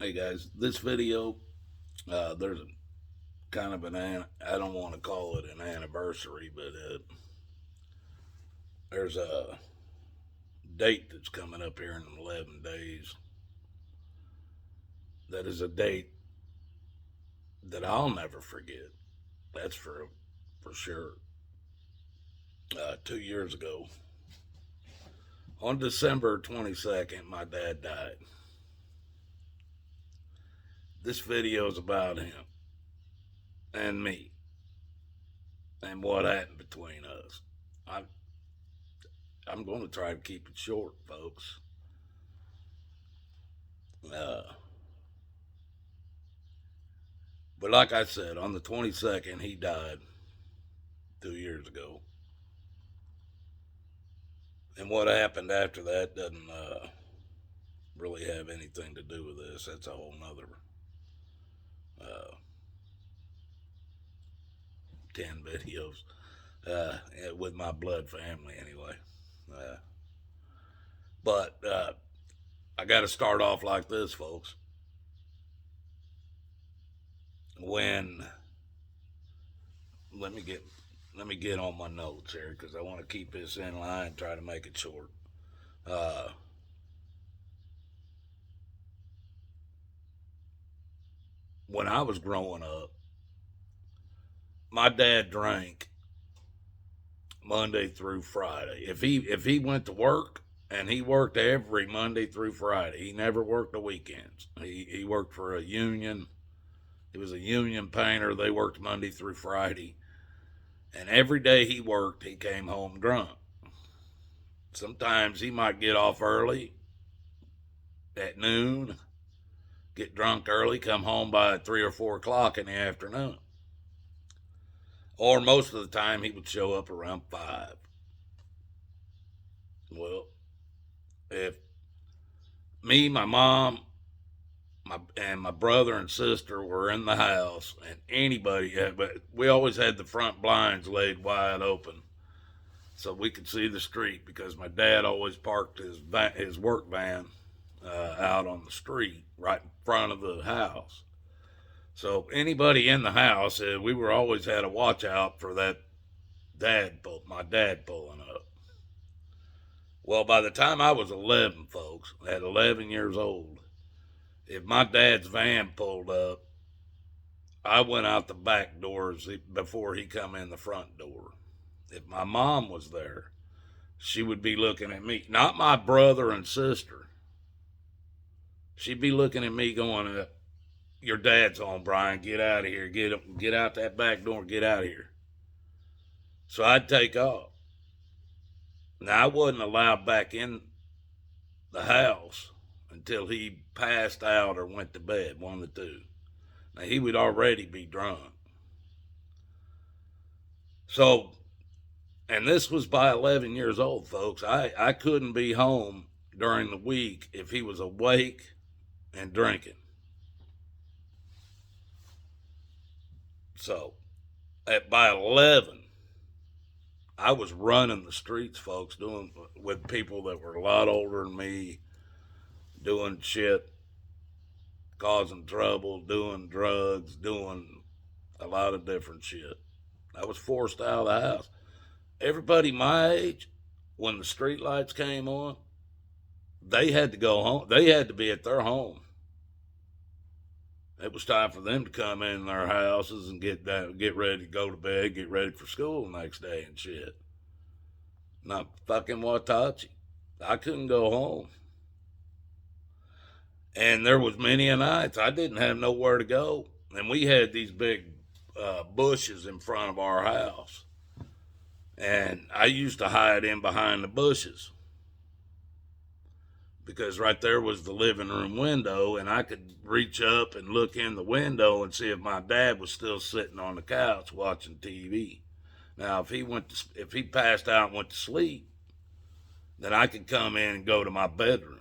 Hey guys, this video, there's a kind of I don't want to call it an anniversary, but there's a date that's coming up here in 11 days. That is a date that I'll never forget. That's for sure. 2 years ago, on December 22nd, my dad died. This video is about him and me and what happened between us. I, I'm going to try to keep it short, folks. Uh, but like I said, on the 22nd, he died 2 years ago. And what happened after that doesn't really have anything to do with this. That's a whole nother uh, 10 videos with my blood family, anyway. Uh, but I got to start off like this, folks. When let me get on my notes here because I want to keep this in line, try to make it short. Uh, when I was growing up, my dad drank Monday through Friday. If he went to work, and he worked every Monday through Friday. He never worked the weekends. He worked for a union. He was a union painter. They worked Monday through Friday. And every day he worked, he came home drunk. Sometimes he might get off early at noon, get drunk early, come home by 3 or 4 o'clock in the afternoon. Or most of the time he would show up around 5. Well, if me, my mom, and my brother and sister were in the house, and anybody, but we always had the front blinds laid wide open so we could see the street because my dad always parked his work van out on the street right in front of the house. So anybody in the house, we were always had a watch out for that my dad pulling up. Well, by the time I was 11, folks, at 11 years old, if my dad's van pulled up, I went out the back doors before he come in the front door. If my mom was there, she would be looking at me, not my brother and sister. She'd be looking at me going, your dad's home, Brian. Get out of here. Get out that back door. Get out of here. So I'd take off. Now, I wasn't allowed back in the house until he passed out or went to bed, one of the two. Now, he would already be drunk. So, and this was by 11 years old, folks. I couldn't be home during the week if he was awake and drinking. So, by 11, I was running the streets, folks, doing with people that were a lot older than me, doing shit, causing trouble, doing drugs, doing a lot of different shit. I was forced out of the house. Everybody my age, when the street lights came on, they had to go home. They had to be at their home. It was time for them to come in their houses and get ready to go to bed, get ready for school the next day and shit. Not fucking Watachi. I couldn't go home. And there was many a nights I didn't have nowhere to go. And we had these big bushes in front of our house. And I used to hide in behind the bushes because right there was the living room window, and I could reach up and look in the window and see if my dad was still sitting on the couch watching TV. Now, if he passed out and went to sleep, then I could come in and go to my bedroom.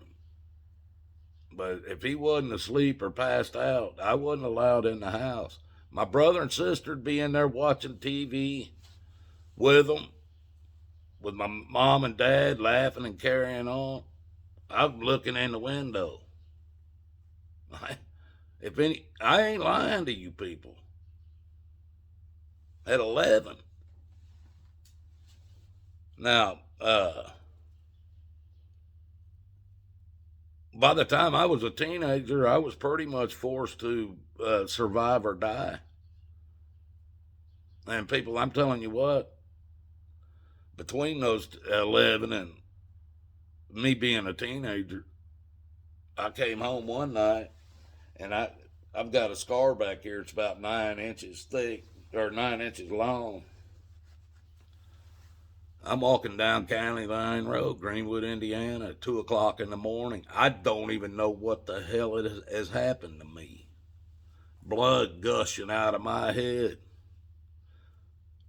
But if he wasn't asleep or passed out, I wasn't allowed in the house. My brother and sister'd be in there watching TV with them, with my mom and dad laughing and carrying on. I'm looking in the window. I ain't lying to you people. At 11. Now, by the time I was a teenager, I was pretty much forced to survive or die. And people, I'm telling you what, between those 11 and me being a teenager, I came home one night and I've got a scar back here. It's about 9 inches thick or 9 inches long. I'm walking down County Line Road, Greenwood, Indiana, at 2 o'clock in the morning. I don't even know what the hell has happened to me. Blood gushing out of my head.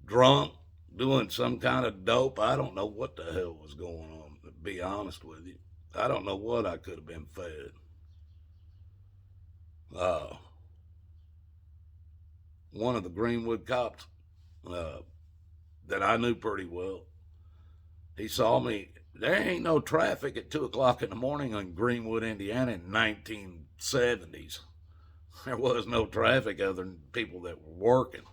Drunk, doing some kind of dope. I don't know what the hell was going on, to be honest with you. I don't know what I could have been fed. One of the Greenwood cops that I knew pretty well, he saw me. There ain't no traffic at 2 o'clock in the morning in Greenwood, Indiana in 1970s. There was no traffic other than people that were working.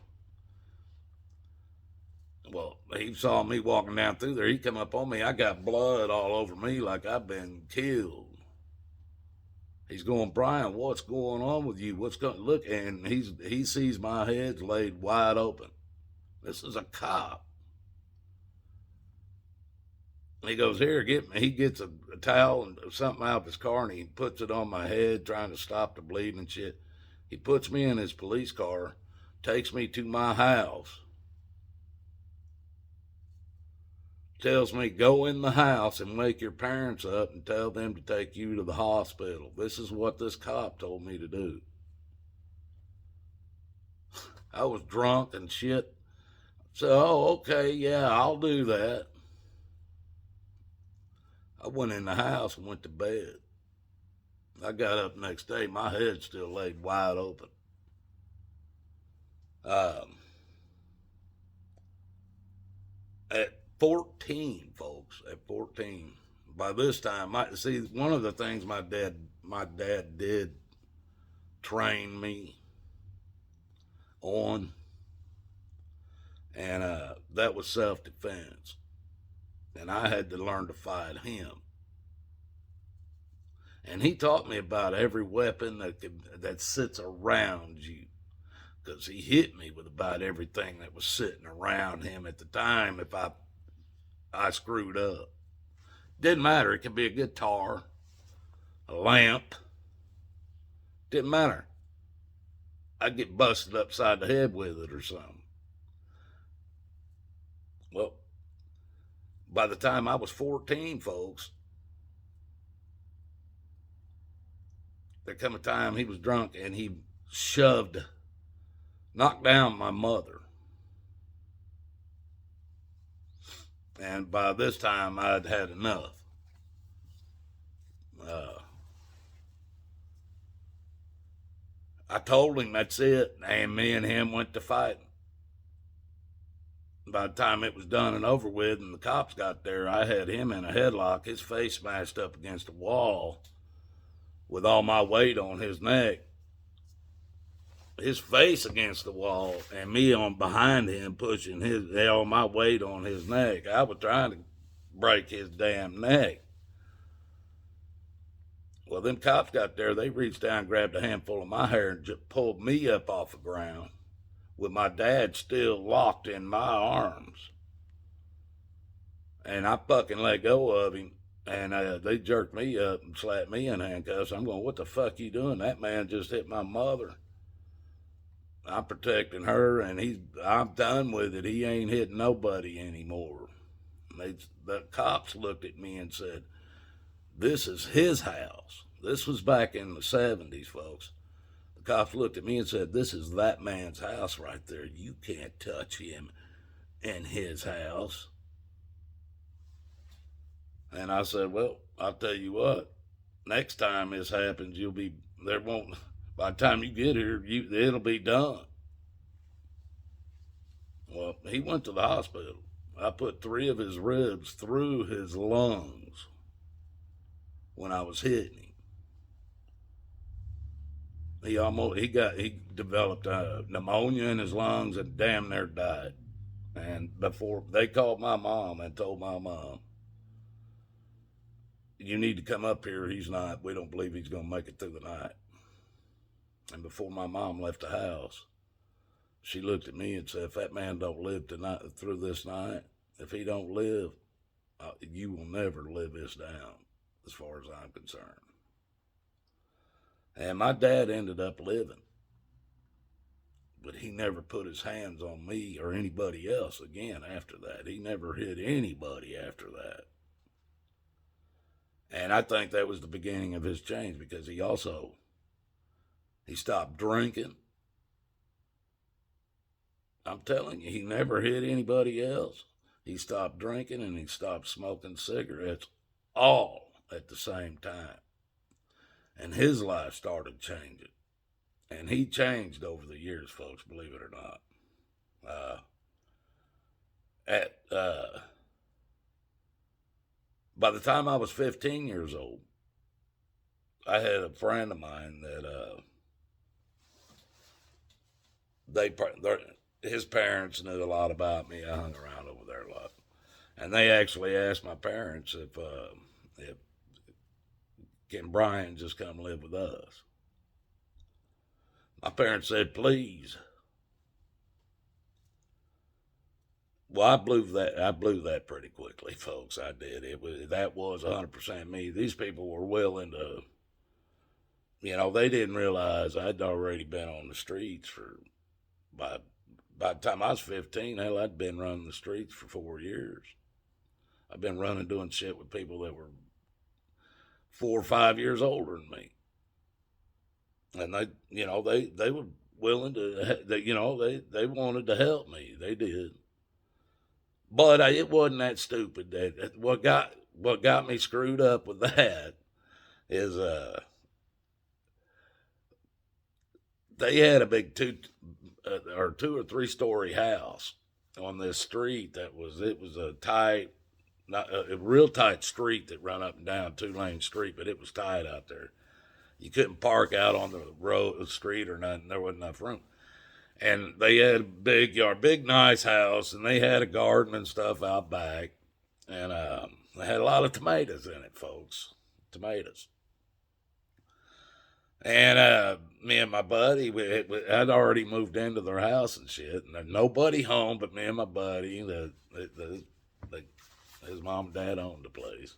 Well, he saw me walking down through there. He come up on me. I got blood all over me like I've been killed. He's going, Brian, what's going on with you? What's going? Look, and he sees my head's laid wide open. This is a cop. He goes, here, get me. He gets a towel and something out of his car and he puts it on my head, trying to stop the bleeding and shit. He puts me in his police car, takes me to my house, tells me, go in the house and wake your parents up and tell them to take you to the hospital. This is what this cop told me to do. I was drunk and shit. So, okay, yeah, I'll do that. I went in the house and went to bed. I got up next day, my head still laid wide open. At 14, folks, at 14, by this time, one of the things my dad did train me on, and that was self-defense. And I had to learn to fight him. And he taught me about every weapon that sits around you, because he hit me with about everything that was sitting around him at the time if I screwed up. Didn't matter. It could be a guitar, a lamp. Didn't matter. I'd get busted upside the head with it or something. Well, by the time I was 14, folks, there come a time he was drunk and he knocked down my mother. And by this time, I'd had enough. I told him that's it, and me and him went to fighting. By the time it was done and over with and the cops got there, I had him in a headlock, his face smashed up against the wall with all my weight on his neck. His face against the wall and me on behind him pushing all my weight on his neck. I was trying to break his damn neck. Well, them cops got there. They reached down, grabbed a handful of my hair and just pulled me up off the ground with my dad still locked in my arms. And I fucking let go of him. And they jerked me up and slapped me in handcuffs. I'm going, what the fuck you doing? That man just hit my mother. I'm protecting her, and I'm done with it. He ain't hitting nobody anymore. The cops looked at me and said, this is his house. This was back in the 70s, folks. The cops looked at me and said, this is that man's house right there. You can't touch him in his house. And I said, well, I'll tell you what, next time this happens, by the time you get here, it'll be done. Well, he went to the hospital. I put 3 of his ribs through his lungs when I was hitting him. He developed pneumonia in his lungs and damn near died. And before they called my mom and told my mom, you need to come up here. We don't believe he's going to make it through the night. And before my mom left the house, she looked at me and said, if that man don't live through this night, if he don't live, you will never live this down, as far as I'm concerned. And my dad ended up living, but he never put his hands on me or anybody else again after that. He never hit anybody after that. And I think that was the beginning of his change, because he stopped drinking. I'm telling you, he never hit anybody else. He stopped drinking and he stopped smoking cigarettes, all at the same time. And his life started changing. And he changed over the years, folks, believe it or not. By the time I was 15 years old, I had a friend of mine that his parents knew a lot about me. I hung around over there a lot, and they actually asked my parents if can Brian just come live with us. My parents said, please. Well, I blew that pretty quickly, folks. I did. That was 100% me. These people were willing to, they didn't realize I'd already been on the streets by the time I was 15, hell, I'd been running the streets for 4 years. I've been doing shit with people that were 4 or 5 years older than me. And they were willing to, they wanted to help me. They did. But it wasn't that stupid. What got me screwed up with that is they had a big 2 or 3 story house on this street it was a tight, not a real tight street that ran up and down 2-lane street, but it was tight out there. You couldn't park out on the street or nothing. There wasn't enough room. And they had a big yard, big nice house, and they had a garden and stuff out back. And they had a lot of tomatoes in it, folks. Tomatoes. And me and my buddy, I'd already moved into their house and shit. And there's nobody home but me and my buddy. His mom and dad owned the place.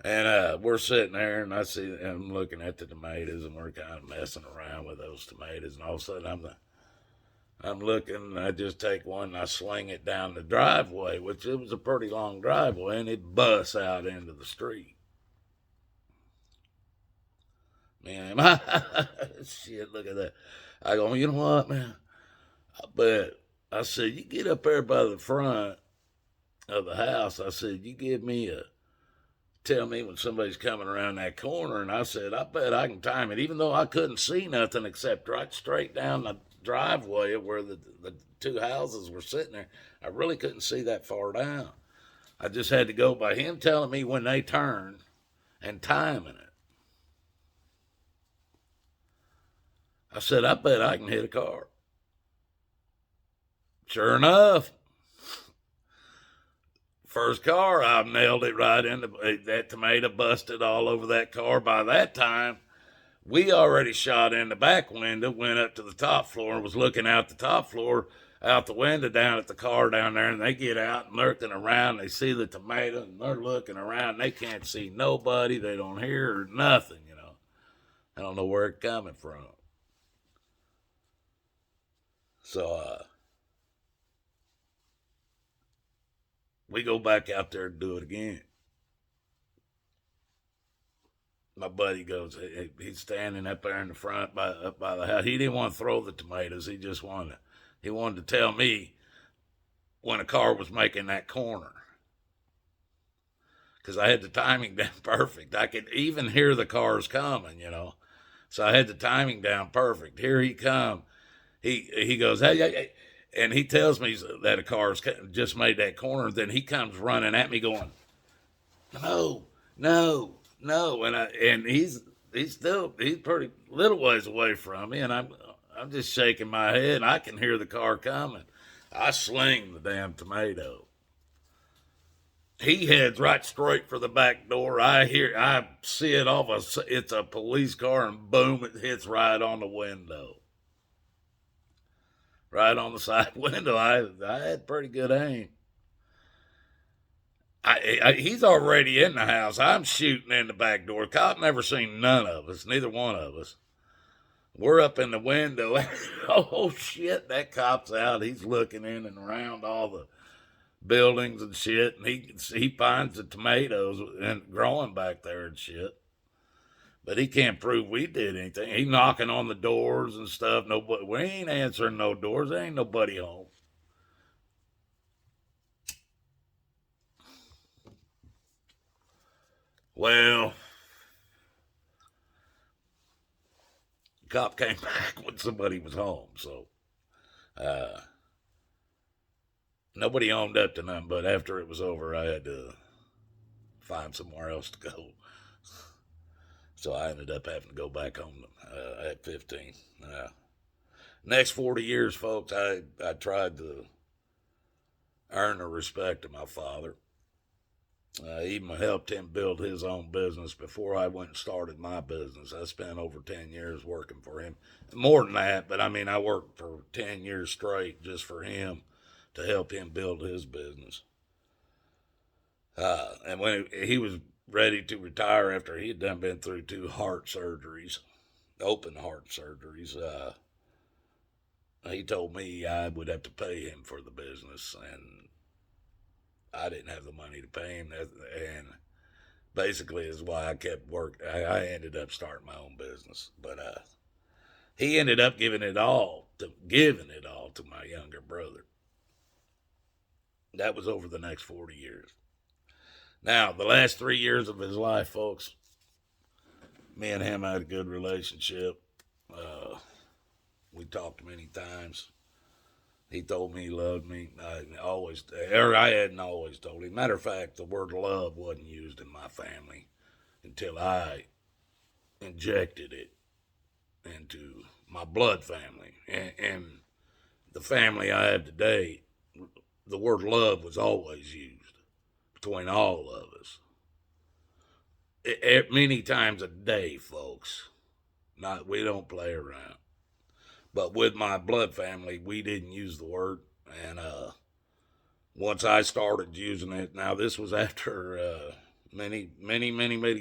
And we're sitting there, and I'm looking at the tomatoes, and we're kind of messing around with those tomatoes. And all of a sudden, I'm looking, and I just take one, and I sling it down the driveway, which it was a pretty long driveway, and it busts out into the street. Man, shit, look at that. I go, you know what, man? But I said, you get up there by the front of the house. I said, you tell me when somebody's coming around that corner. And I said, I bet I can time it, even though I couldn't see nothing except right straight down the driveway where the 2 houses were sitting there. I really couldn't see that far down. I just had to go by him telling me when they turned and timing it. I said, I bet I can hit a car. Sure enough, first car, I nailed it right into that tomato, busted all over that car. By that time, we already shot in the back window, went up to the top floor, and was looking out the top floor, out the window down at the car down there, and they get out and looking around. They see the tomato, and they're looking around. And they can't see nobody. They don't hear nothing, I don't know where it's coming from. So, we go back out there and do it again. My buddy goes, he's standing up there in the front up by the house. He didn't want to throw the tomatoes. He wanted to tell me when a car was making that corner. Because I had the timing down perfect. I could even hear the cars coming, So I had the timing down perfect. Here he come. He goes, hey, and he tells me that a car's just made that corner. Then he comes running at me going, no. And he's pretty little ways away from me, and I'm just shaking my head, and I can hear the car coming. I sling the damn tomato. He heads right straight for the back door. I see it it's a police car, and boom, it hits right on the window. Right on the side window. I had pretty good aim. He's already in the house. I'm shooting in the back door. Cop never seen none of us, neither one of us. We're up in the window. Oh shit, that cop's out. He's looking in and around all the buildings and shit, and he finds the tomatoes and growing back there and shit. But he can't prove we did anything. He knocking on the doors and stuff. Nobody, we ain't answering no doors. There ain't nobody home. Well, the cop came back when somebody was home, so uh, nobody owned up to nothing. But after it was over, I had to find somewhere else to go. So I ended up having to go back home at 15. Next 40 years, folks, I tried to earn the respect of my father. Even helped him build his own business before I went and started my business. I spent over 10 years working for him. More than that, but I mean, I worked for 10 years straight just for him to help him build his business. And when he was ready to retire after he had been through 2 heart surgeries, open heart surgeries, he told me I would have to pay him for the business, and I didn't have the money to pay him, and basically is why I kept working. I ended up starting my own business, but he ended up giving it all to my younger brother. That was over the next 40 years. Now, the last 3 years of his life, folks, me and him had a good relationship. We talked many times. He told me he loved me. I hadn't always told him. Matter of fact, the word love wasn't used in my family until I injected it into my blood family. And the family I have today, the word love was always used between all of us. Many times a day, folks. We don't play around. But with my blood family, we didn't use the word. And once I started using it, now this was after many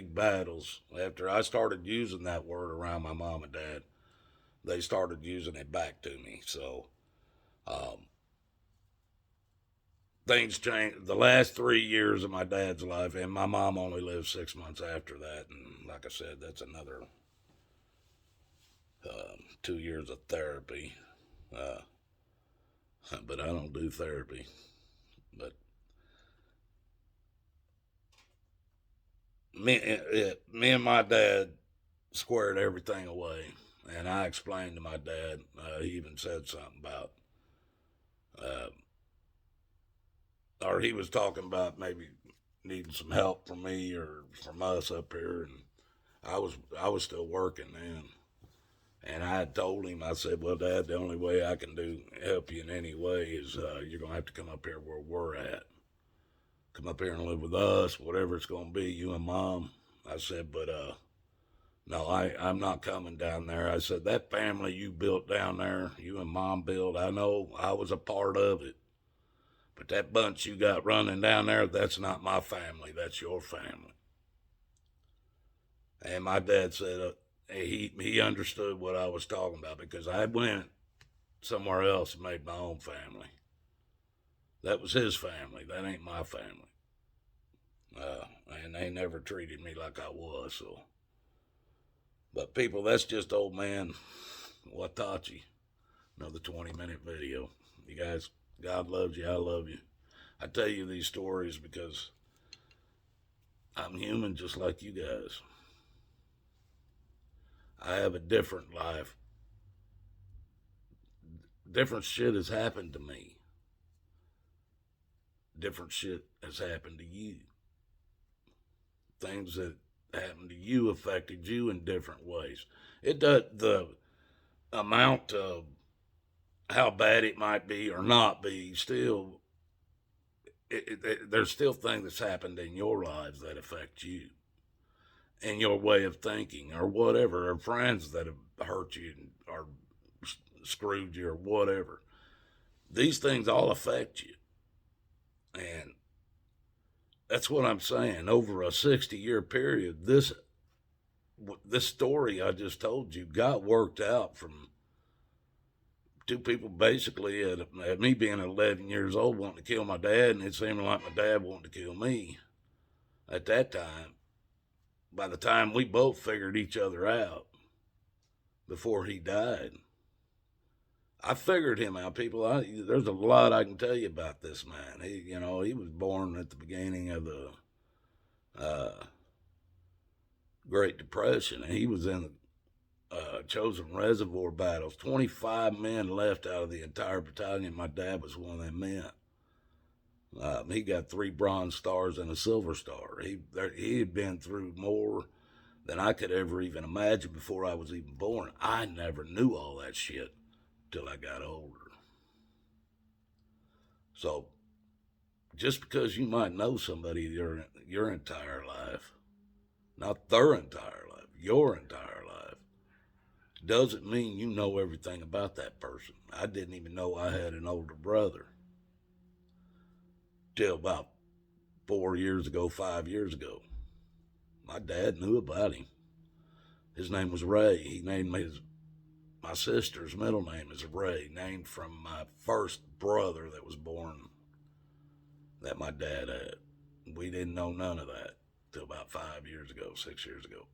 battles. After I started using that word around my mom and dad, they started using it back to me. So things changed. The last 3 years of my dad's life, and my mom only lived 6 months after that. And like I said, that's another 2 years of therapy. But I don't do therapy. But me and my dad squared everything away. And I explained to my dad, he even said something about, or he was talking about maybe needing some help from me or from us up here. And I was still working then. And I had told him, I said, well, Dad, the only way I can help you in any way is you're going to have to come up here where we're at. Come up here and live with us, whatever it's going to be, you and Mom. I said, but no, I'm not coming down there. I said, that family you built down there, you and Mom built, I know I was a part of it. But that bunch you got running down there, that's not my family. That's your family. And my dad said, he understood what I was talking about because I went somewhere else and made my own family. That was his family. That ain't my family. And they never treated me like I was. So, but people, that's just old man Watachi. Another 20-minute video. You guys, God loves you. I love you. I tell you these stories because I'm human just like you guys. I have a different life. Different shit has happened to me. Different shit has happened to you. Things that happened to you affected you in different ways. It does the amount of how bad it might be or not be still. There's still things that's happened in your lives that affect you and your way of thinking or whatever, or friends that have hurt you or screwed you or whatever. These things all affect you. And that's what I'm saying. Over a 60-year period, this story I just told you got worked out from two people basically at me being 11 years old wanting to kill my dad, and it seemed like my dad wanted to kill me at that time. By the time we both figured each other out before he died, I figured him out, people. There's a lot I can tell you about this man. He was born at the beginning of the Great Depression, and he was in the chosen reservoir battles. 25 men left out of the entire battalion. My dad was one of them men. He got 3 Bronze Stars and a Silver Star. He had been through more than I could ever even imagine before I was even born. I never knew all that shit till I got older. So, just because you might know somebody your entire life, not their entire life, your entire life, doesn't mean you know everything about that person. I didn't even know I had an older brother till about 4 years ago, 5 years ago. My dad knew about him. His name was Ray. He named my sister's middle name is Ray, named from my first brother that was born that my dad had. We didn't know none of that till about 5 years ago, 6 years ago.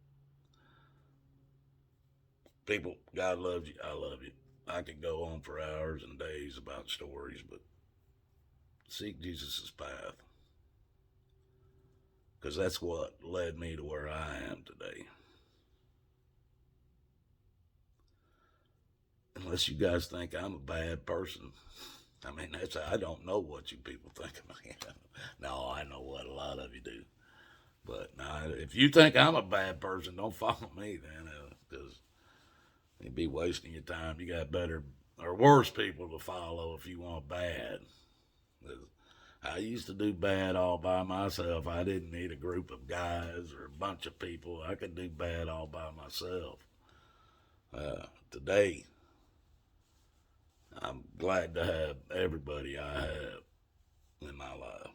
People, God loves you. I love you. I could go on for hours and days about stories, but seek Jesus' path, because that's what led me to where I am today. Unless you guys think I'm a bad person. I mean, I don't know what you people think of me. No, I know what a lot of you do. But now, if you think I'm a bad person, don't follow me then, because you'd be wasting your time. You got better or worse people to follow if you want bad. I used to do bad all by myself. I didn't need a group of guys or a bunch of people. I could do bad all by myself. Today, I'm glad to have everybody I have in my life,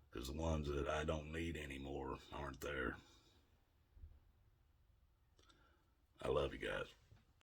because the ones that I don't need anymore aren't there. I love you guys.